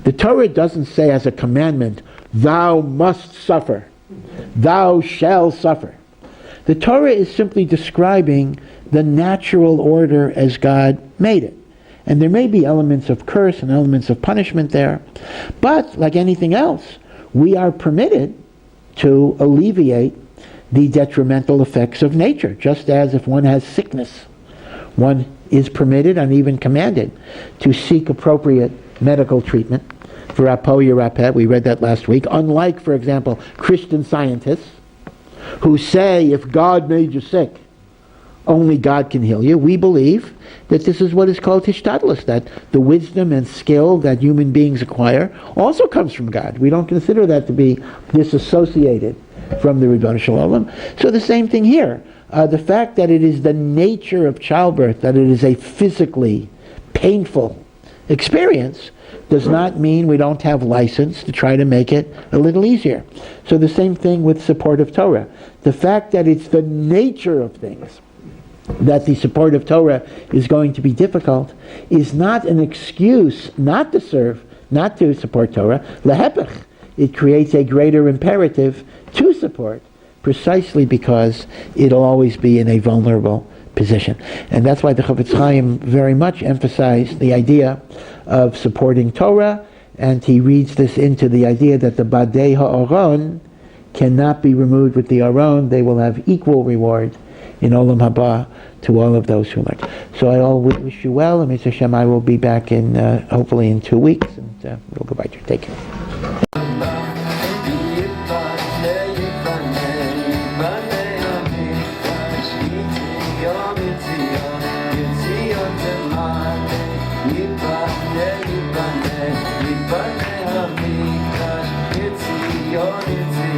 The Torah doesn't say as a commandment, thou must suffer, thou shall suffer. The Torah is simply describing the natural order as God made it. And there may be elements of curse and elements of punishment there, but like anything else, we are permitted to alleviate the detrimental effects of nature, just as if one has sickness, one is permitted and even commanded to seek appropriate medical treatment for apoia rapet. We read that last week. Unlike, for example, Christian scientists who say if God made you sick, only God can heal you, we believe that this is what is called hishtadlus, that the wisdom and skill that human beings acquire also comes from God. We don't consider that to be disassociated from the Ribbono Shel Olam. So the same thing here. The fact that it is the nature of childbirth, that it is a physically painful experience, does not mean we don't have license to try to make it a little easier. So the same thing with support of Torah. The fact that it's the nature of things that the support of Torah is going to be difficult is not an excuse not to serve, not to support Torah. Lehepech, it creates a greater imperative to support, precisely because it'll always be in a vulnerable position. And that's why the Chofetz Chaim very much emphasized the idea of supporting Torah, and he reads this into the idea that the Badei HaAron cannot be removed with the Aron. They will have equal reward in Olam Haba to all of those who learn. So I all wish you well, and Mr. Hashem, I will be back in hopefully in 2 weeks, and we'll go back to you. Take care. Yiboneh Archives,